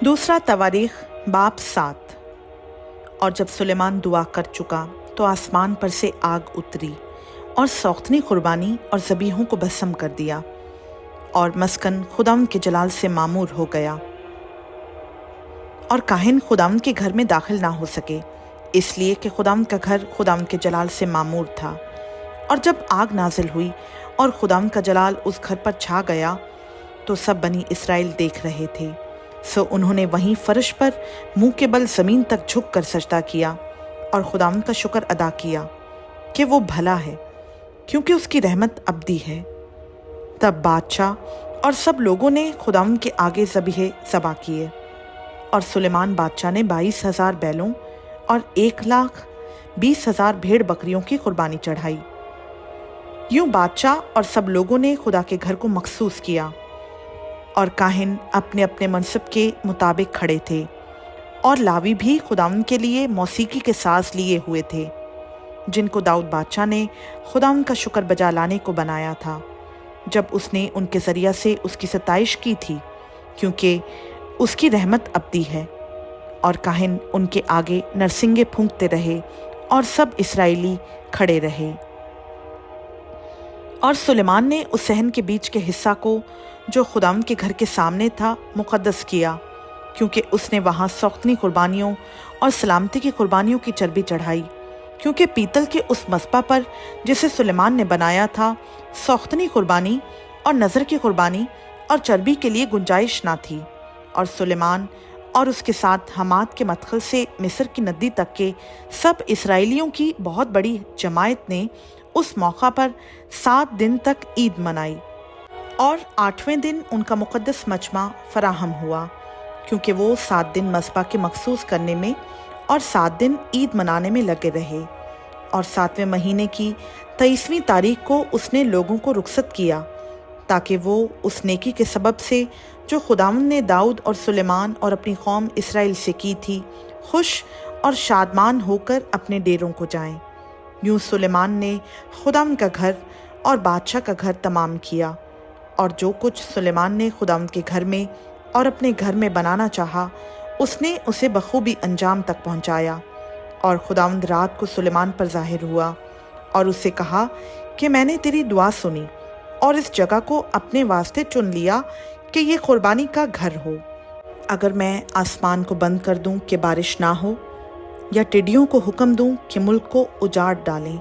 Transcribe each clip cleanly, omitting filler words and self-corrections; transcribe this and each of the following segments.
दूसरा तवारीख बाब 7। और जब सुलेमान दुआ कर चुका तो आसमान पर से आग उतरी और सौख्तनी कुर्बानी और ज़बीहों को भस्म कर दिया, और मस्कन खुदावंद के जलाल से मामूर हो गया, और काहिन खुदावंद के घर में दाखिल ना हो सके, इसलिए कि खुदावंद का घर खुदावंद के जलाल से मामूर था। और जब आग नाजिल हुई और खुदावंद का जलाल उस घर पर छा गया, तो सब बनी इसराइल देख रहे थे। सो उन्होंने वहीं फर्श पर मुंह के बल ज़मीन तक झुक कर सजदा किया और खुदावंद का शुक्र अदा किया कि वो भला है, क्योंकि उसकी रहमत अबदी है। तब बादशाह और सब लोगों ने खुदावंद के आगे ज़बीहे ज़बा किए, और सुलेमान बादशाह ने 22,000 बैलों और 1,20,000 भेड़ बकरियों की कुर्बानी चढ़ाई। यूं बादशाह और सब लोगों ने खुदा के घर को मखसूस किया, और काहिन अपने अपने मनसब के मुताबिक खड़े थे, और लावी भी खुदावंद के लिए मौसीकी के साज लिए हुए थे, जिनको दाऊद बादशाह ने खुदावंद का शुक्र बजा लाने को बनाया था, जब उसने उनके ज़रिया से उसकी सताइश की थी, क्योंकि उसकी रहमत अबदी है। और काहिन उनके आगे नरसिंगे फूंकते रहे, और सब इसराइली खड़े रहे। और सुलेमान ने उस सहन के बीच के हिस्सा को, जो खुदावंद के घर के सामने था, मुक़द्दस किया, क्योंकि उसने वहाँ सौख्तनी कुर्बानियों और सलामती की कुर्बानियों की चर्बी चढ़ाई, क्योंकि पीतल के उस मस्बा पर जिसे सुलेमान ने बनाया था, सौख्तनी कुर्बानी और नज़र की कुर्बानी और चर्बी के लिए गुंजाइश ना थी। और सुलेमान और उसके साथ हमात के मदखल से मिस्र की नदी तक के सब इसराइलियों की बहुत बड़ी जमायत ने उस मौका पर 7 दिन तक ईद मनाई, और 8वें दिन उनका मुक़द्दस मजमा फराहम हुआ, क्योंकि वो 7 दिन मस्बा के मखसूस करने में और 7 दिन ईद मनाने में लगे रहे। और 7वें महीने की 23वीं तारीख को उसने लोगों को रुखसत किया, ताकि वो उस नेकी के सबब से जो खुदावंद ने दाऊद और सुलेमान और अपनी कौम इसराइल से की थी, खुश और शादमान होकर अपने डेरों को जाएं। यूं सुलेमान ने खुदावंद का घर और बादशाह का घर तमाम किया, और जो कुछ सुलेमान ने खुदावंद के घर में और अपने घर में बनाना चाहा, उसने उसे बखूबी अंजाम तक पहुंचाया। और खुदावंद रात को सुलेमान पर ज़ाहिर हुआ और उससे कहा कि मैंने तेरी दुआ सुनी और इस जगह को अपने वास्ते चुन लिया कि ये कुर्बानी का घर हो। अगर मैं आसमान को बंद कर दूं कि बारिश ना हो, या टिड्डियों को हुक्म दूं कि मुल्क को उजाड़ डालें,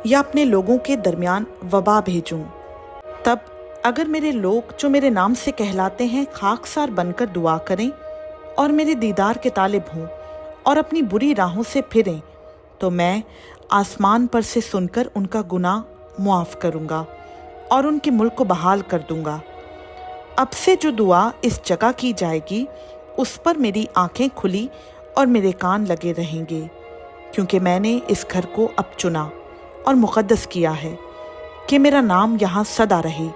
या अपने लोगों के दरमियान वबा भेजूं, तब अगर मेरे लोग जो मेरे नाम से कहलाते हैं खाकसार बनकर दुआ करें और मेरे दीदार के तालिब हों और अपनी बुरी राहों से फिरें, तो मैं आसमान पर से सुनकर उनका गुनाह मुआफ़ करूँगा और उनके मुल्क को बहाल कर दूँगा। अब से जो दुआ इस जगह की जाएगी, उस पर मेरी आँखें खुली और मेरे कान लगे रहेंगे, क्योंकि मैंने इस घर को अब चुना और मुक़द्दस किया है कि मेरा नाम यहाँ सदा रहे,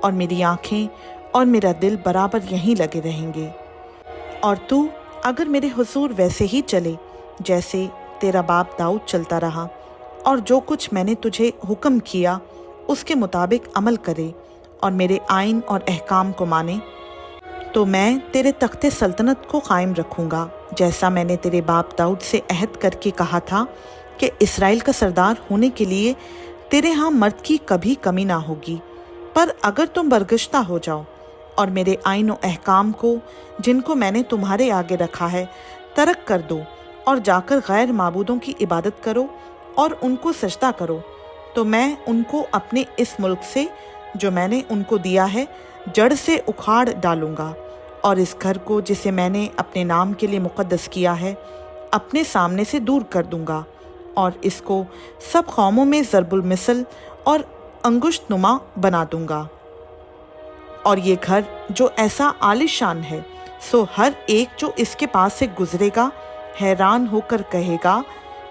और मेरी आँखें और मेरा दिल बराबर यहीं लगे रहेंगे। और तू अगर मेरे हुजूर वैसे ही चले जैसे तेरा बाप दाऊद चलता रहा, और जो कुछ मैंने तुझे हुक्म किया उसके मुताबिक अमल करे और मेरे आइन और अहकाम को माने, तो मैं तेरे तख्ते सल्तनत को कायम रखूँगा, जैसा मैंने तेरे बाप दाऊद से अहद करके कहा था कि इसराइल का सरदार होने के लिए तेरे यहाँ मर्द की कभी कमी ना होगी। पर अगर तुम बरगश्ता हो जाओ और मेरे आइन और अहकाम को, जिनको मैंने तुम्हारे आगे रखा है, तर्क कर दो और जाकर गैर माबूदों की इबादत करो और उनको सजदा करो, तो मैं उनको अपने इस मुल्क से जो मैंने उनको दिया है जड़ से उखाड़ डालूंगा, और इस घर को जिसे मैंने अपने नाम के लिए मुक़द्दस किया है अपने सामने से दूर कर दूंगा, और इसको सब कौमों में ज़रबुल मिसल और अंगुश्त नुमा बना दूंगा। और ये घर जो ऐसा आलिशान है, सो हर एक जो इसके पास से गुजरेगा हैरान होकर कहेगा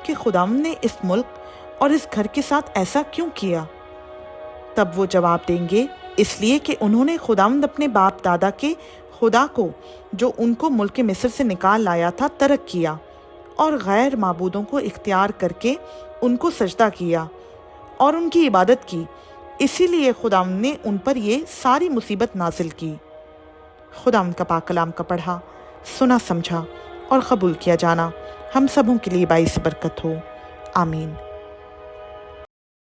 कि खुदावंद ने इस मुल्क और इस घर के साथ ऐसा क्यों किया। तब वो जवाब देंगे, इसलिए कि उन्होंने खुदावंद अपने बाप दादा के खुदा को, जो उनको मुल्क मिस्र से निकाल लाया था, तर्क किया और गैर माबूदों को इख्तियार करके उनको सजदा किया और उनकी इबादत की। इसीलिए खुदावंद ने उन पर ये सारी मुसीबत नाजिल की। खुदावंद का पाक कलाम का पढ़ा। سنا سمجھا اور قبول کیا جانا ہم سبوں کے لیے باعث برکت ہو، آمین۔